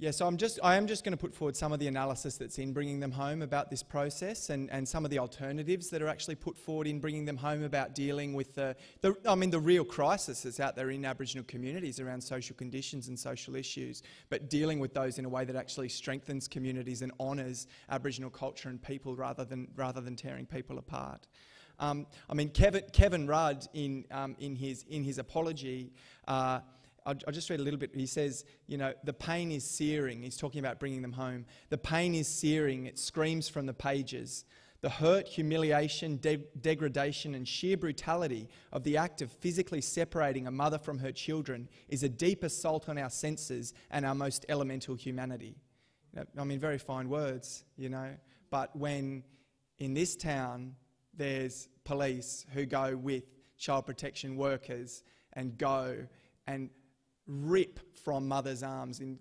Yeah, so I am just going to put forward some of the analysis that's in bringing them home about this process, and some of the alternatives that are actually put forward in bringing them home about dealing with the real crisis that's out there in Aboriginal communities around social conditions and social issues, but dealing with those in a way that actually strengthens communities and honours Aboriginal culture and people rather than tearing people apart. Kevin Rudd in his apology. I'll just read a little bit. He says, the pain is searing. He's talking about bringing them home. The pain is searing. It screams from the pages. The hurt, humiliation, degradation and sheer brutality of the act of physically separating a mother from her children is a deep assault on our senses and our most elemental humanity. Very fine words, but when in this town there's police who go with child protection workers and go and rip from mothers' arms, and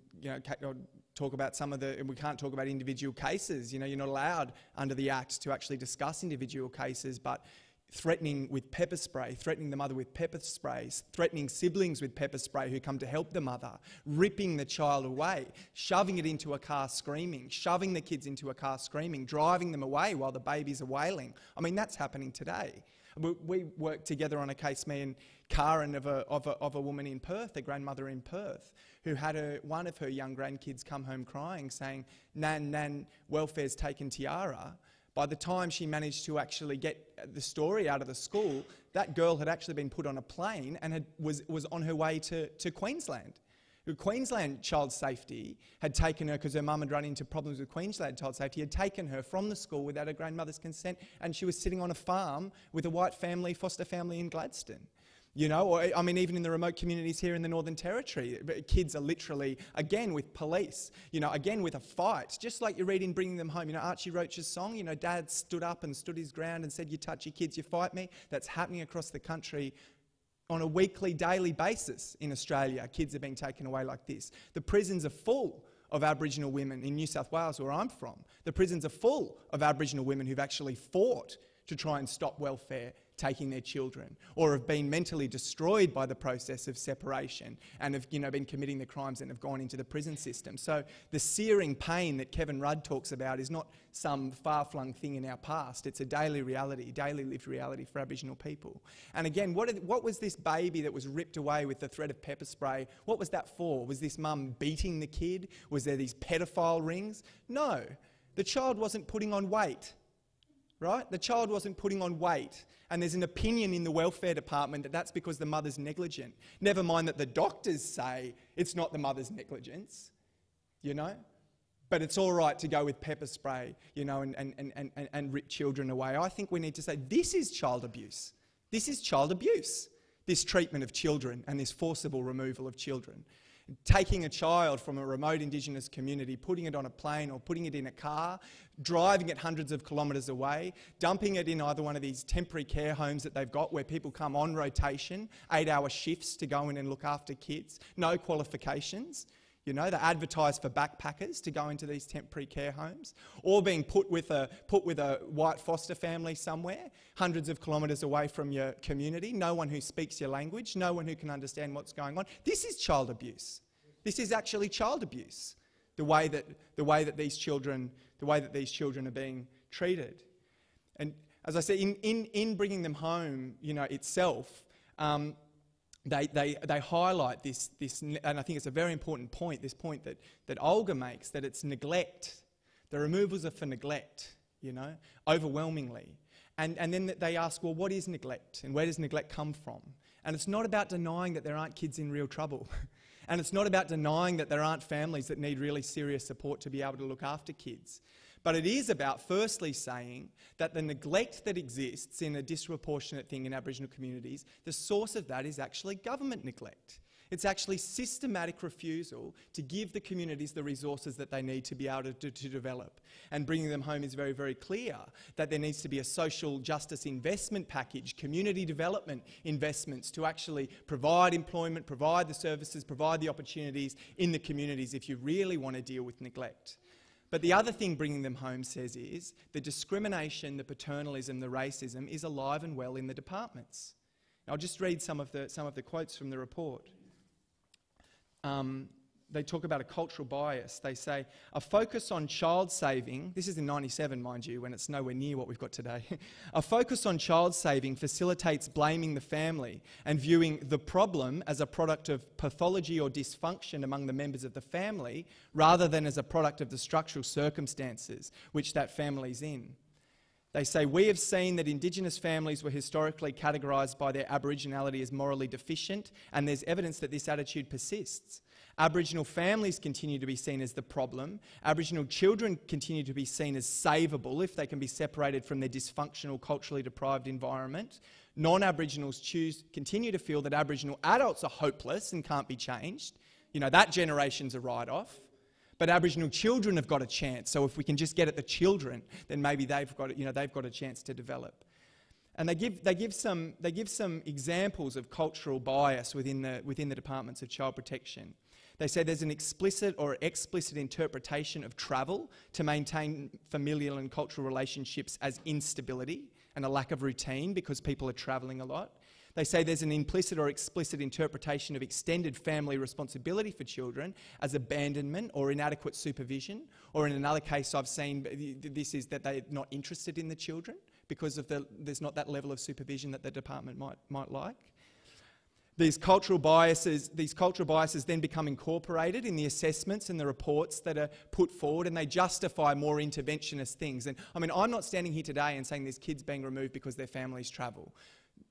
talk about some of the, and we can't talk about individual cases. You're not allowed under the Act to actually discuss individual cases, but threatening with pepper spray, threatening the mother with pepper sprays, threatening siblings with pepper spray who come to help the mother, ripping the child away, shoving it into a car screaming, shoving the kids into a car screaming, driving them away while the babies are wailing. That's happening today. We worked together on a case, me and Karen, of a woman in Perth, a grandmother in Perth, who had one of her young grandkids come home crying, saying, Nan, welfare's taken Tiara. By the time she managed to actually get the story out of the school, that girl had actually been put on a plane and was on her way to Queensland. Queensland Child Safety had taken her, because her mum had run into problems with Queensland Child Safety, had taken her from the school without her grandmother's consent, and she was sitting on a farm with a white family, foster family in Gladstone. Even in the remote communities here in the Northern Territory, kids are literally, again with police, again with a fight, just like you read in Bringing Them Home. Archie Roach's song, Dad stood up and stood his ground and said, you touch your kids, you fight me. That's happening across the country on a weekly, daily basis in Australia. Kids are being taken away like this. The prisons are full of Aboriginal women in New South Wales, where I'm from. The prisons are full of Aboriginal women who've actually fought to try and stop welfare taking their children, or have been mentally destroyed by the process of separation and have been committing the crimes and have gone into the prison system. So the searing pain that Kevin Rudd talks about is not some far-flung thing in our past. It's a daily reality, daily lived reality for Aboriginal people. And again, what was this baby that was ripped away with the threat of pepper spray? What was that for? Was this mum beating the kid? Was there these pedophile rings? No, the child wasn't putting on weight. Right? The child wasn't putting on weight, and there's an opinion in the welfare department that that's because the mother's negligent. Never mind that the doctors say it's not the mother's negligence, but it's all right to go with pepper spray, and rip children away. I think we need to say this is child abuse. This is child abuse, this treatment of children and this forcible removal of children. Taking a child from a remote Indigenous community, putting it on a plane or putting it in a car, driving it hundreds of kilometres away, dumping it in either one of these temporary care homes that they've got where people come on rotation, 8-hour shifts to go in and look after kids, no qualifications. They advertise for backpackers to go into these temporary care homes, or being put with a white foster family somewhere, hundreds of kilometres away from your community, no one who speaks your language, no one who can understand what's going on. This is child abuse. This is actually child abuse. The way that these children are being treated. And as I said, in Bringing Them Home, itself. They highlight this, and I think it's a very important point, this point that Olga makes, that it's neglect. The removals are for neglect, overwhelmingly. And then they ask, well, what is neglect? And where does neglect come from? And it's not about denying that there aren't kids in real trouble. And it's not about denying that there aren't families that need really serious support to be able to look after kids. But it is about firstly saying that the neglect that exists in a disproportionate thing in Aboriginal communities, the source of that is actually government neglect. It's actually systematic refusal to give the communities the resources that they need to be able to develop. And Bringing Them Home is very, very clear that there needs to be a social justice investment package, community development investments to actually provide employment, provide the services, provide the opportunities in the communities if you really want to deal with neglect. But the other thing Bringing Them Home says is the discrimination, the paternalism, the racism is alive and well in the departments. I'll just read some of the quotes from the report. they talk about a cultural bias. They say, a focus on child saving, this is in 97, mind you, when it's nowhere near what we've got today. A focus on child saving facilitates blaming the family and viewing the problem as a product of pathology or dysfunction among the members of the family rather than as a product of the structural circumstances which that family's in. They say, we have seen that Indigenous families were historically categorised by their Aboriginality as morally deficient, and there's evidence that this attitude persists. Aboriginal families continue to be seen as the problem. Aboriginal children continue to be seen as savable if they can be separated from their dysfunctional, culturally deprived environment. Non-Aboriginals continue to feel that Aboriginal adults are hopeless and can't be changed. You know, that generation's a write-off. But Aboriginal children have got a chance. So if we can just get at the children, then maybe they've got a chance to develop. And they give some examples of cultural bias within the departments of child protection. They say there's an explicit or explicit interpretation of travel to maintain familial and cultural relationships as instability and a lack of routine because people are travelling a lot. They say there's an implicit or explicit interpretation of extended family responsibility for children as abandonment or inadequate supervision, or in another case I've seen, this is that they're not interested in the children because of there's not that level of supervision that the department might like. These cultural biases then become incorporated in the assessments and the reports that are put forward, and they justify more interventionist things. And I mean, I'm not standing here today and saying there's kids being removed because their families travel.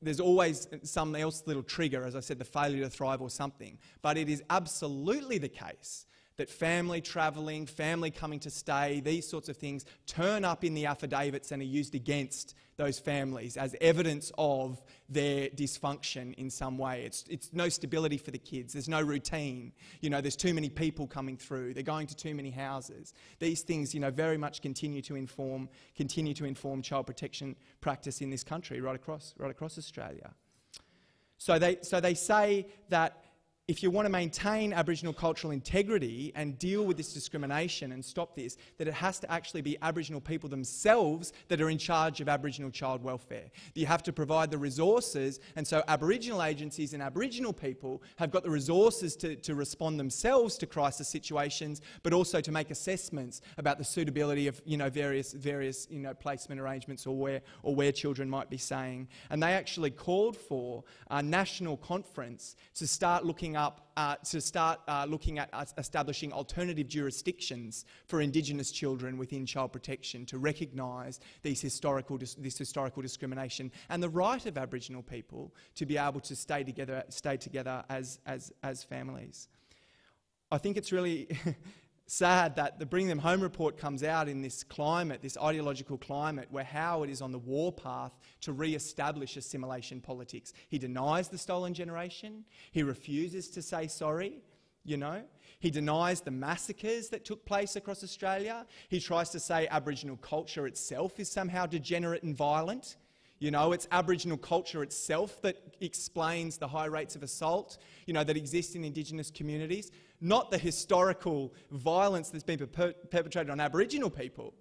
There's always something else, little trigger, as I said, the failure to thrive or something. But it is absolutely the case that family travelling, family coming to stay, these sorts of things turn up in the affidavits and are used against those families as evidence of their dysfunction in some way. It's no stability for the kids. There's no routine. You know, there's too many people coming through. They're going to too many houses. These things, you know, very much continue to inform child protection practice in this country, right across Australia. So they say that if you want to maintain Aboriginal cultural integrity and deal with this discrimination and stop this, that it has to actually be Aboriginal people themselves that are in charge of Aboriginal child welfare. You have to provide the resources, and so Aboriginal agencies and Aboriginal people have got the resources to respond themselves to crisis situations, but also to make assessments about the suitability of, you know, various placement arrangements or where children might be staying. And they actually called for a national conference to start looking at establishing alternative jurisdictions for Indigenous children within child protection to recognise this historical discrimination and the right of Aboriginal people to be able to stay together as families. I think it's really sad that the Bring Them Home report comes out in this climate, this ideological climate, where Howard is on the warpath to re-establish assimilation politics. He denies the stolen generation. He refuses to say sorry, you know. He denies the massacres that took place across Australia. He tries to say Aboriginal culture itself is somehow degenerate and violent. You know, it's Aboriginal culture itself that explains the high rates of assault, you know, that exist in Indigenous communities, not the historical violence that's been perpetrated on Aboriginal people.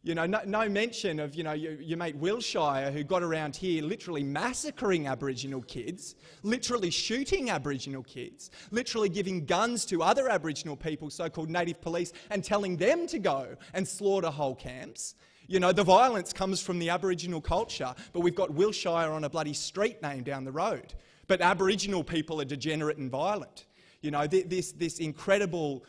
You know, no mention of, you know, your mate Wilshire, who got around here literally massacring Aboriginal kids, literally shooting Aboriginal kids, literally giving guns to other Aboriginal people, so-called native police, and telling them to go and slaughter whole camps. You know, the violence comes from the Aboriginal culture, but we've got Wilshire on a bloody street name down the road. But Aboriginal people are degenerate and violent. You know, this incredible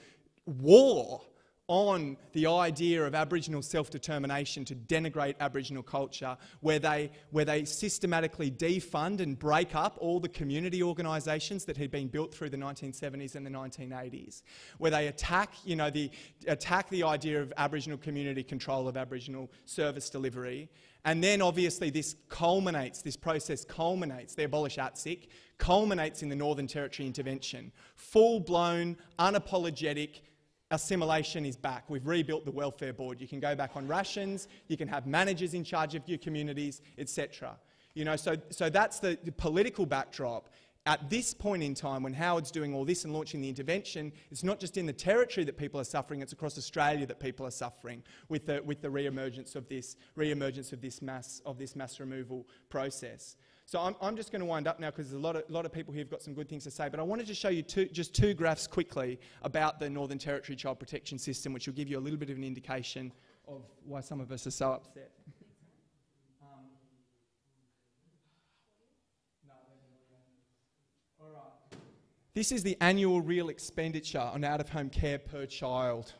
war on the idea of Aboriginal self-determination to denigrate Aboriginal culture, where they systematically defund and break up all the community organisations that had been built through the 1970s and the 1980s, where they attack the idea of Aboriginal community control of Aboriginal service delivery. And then obviously this process culminates, they abolish ATSIC, culminates in the Northern Territory intervention. Full-blown, unapologetic assimilation is back. We've rebuilt the welfare board. You can go back on rations, you can have managers in charge of your communities, etc. You know, so that's the political backdrop. At this point in time, when Howard's doing all this and launching the intervention, it's not just in the Territory that people are suffering, it's across Australia that people are suffering with the re-emergence of this mass removal process. So I'm just going to wind up now because there's a lot of people here who've got some good things to say, but I wanted to show you just two graphs quickly about the Northern Territory Child Protection System, which will give you a little bit of an indication of why some of us are so upset. All right. This is the annual real expenditure on out-of-home care per child,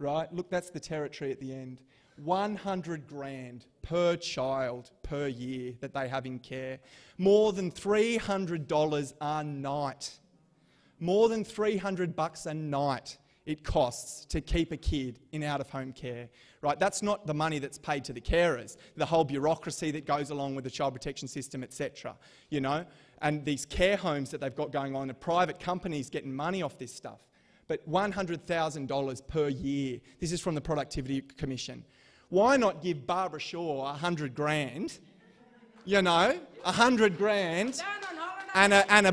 right? Look, that's the territory at the end. 100 grand per child per year that they have in care. More than $300 a night. More than $300 a night it costs to keep a kid in out-of-home care, right? That's not the money that's paid to the carers, the whole bureaucracy that goes along with the child protection system, etc., you know? And these care homes that they've got going on, the private companies getting money off this stuff. But $100,000 per year. This is from the Productivity Commission. Why not give Barbara Shaw 100 grand, you know, 100 grand and a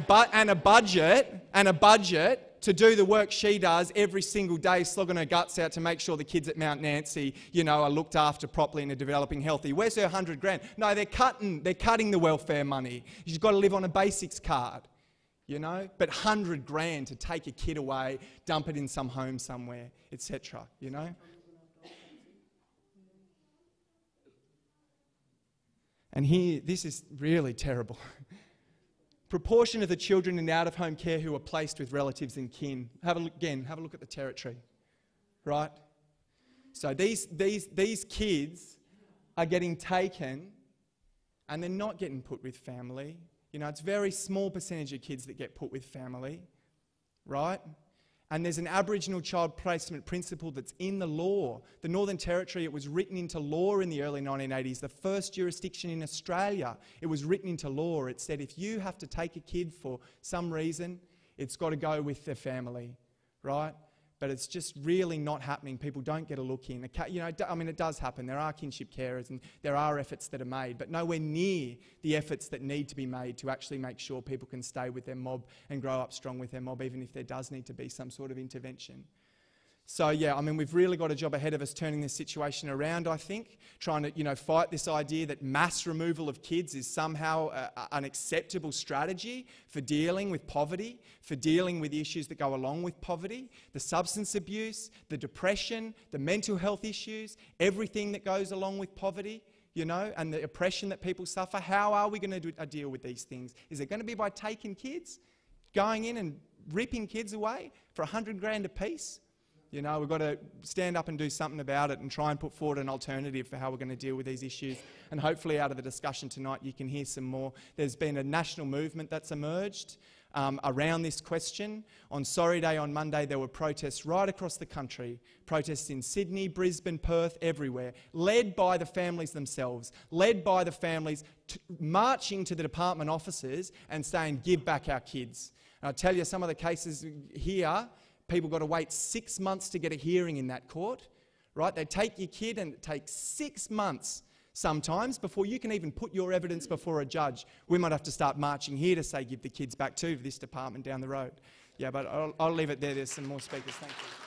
budget to do the work she does every single day, slogging her guts out to make sure the kids at Mount Nancy, you know, are looked after properly and are developing healthy. Where's her 100 grand? No, they're cutting the welfare money. She's got to live on a basics card, you know. But 100 grand to take a kid away, dump it in some home somewhere, etc., you know. And here, this is really terrible. Proportion of the children in out-of-home care who are placed with relatives and kin. Have a look at the territory, right? So these kids are getting taken and they're not getting put with family. You know, it's a very small percentage of kids that get put with family, right? And there's an Aboriginal child placement principle that's in the law. The Northern Territory, it was written into law in the early 1980s, the first jurisdiction in Australia. It was written into law. It said if you have to take a kid for some reason, it's got to go with their family, right? But it's just really not happening. People don't get a look in. You know, I mean, it does happen. There are kinship carers and there are efforts that are made, but nowhere near the efforts that need to be made to actually make sure people can stay with their mob and grow up strong with their mob, even if there does need to be some sort of intervention. So yeah, I mean, we've really got a job ahead of us turning this situation around, I think, trying to, you know, fight this idea that mass removal of kids is somehow an acceptable strategy for dealing with poverty, for dealing with the issues that go along with poverty, the substance abuse, the depression, the mental health issues, everything that goes along with poverty, you know, and the oppression that people suffer. How are we going to deal with these things? Is it going to be by taking kids, going in and ripping kids away for 100 grand a piece? You know, we've got to stand up and do something about it and try and put forward an alternative for how we're going to deal with these issues. And hopefully out of the discussion tonight you can hear some more. There's been a national movement that's emerged around this question. On Sorry Day on Monday there were protests right across the country. Protests in Sydney, Brisbane, Perth, everywhere. Led by the families themselves. Led by the families marching to the department offices and saying, give back our kids. And I'll tell you some of the cases here. People got to wait 6 months to get a hearing in that court, right? They take your kid and it takes 6 months sometimes before you can even put your evidence before a judge. We might have to start marching here to say give the kids back to this department down the road. Yeah, but I'll leave it there. There's some more speakers. Thank you.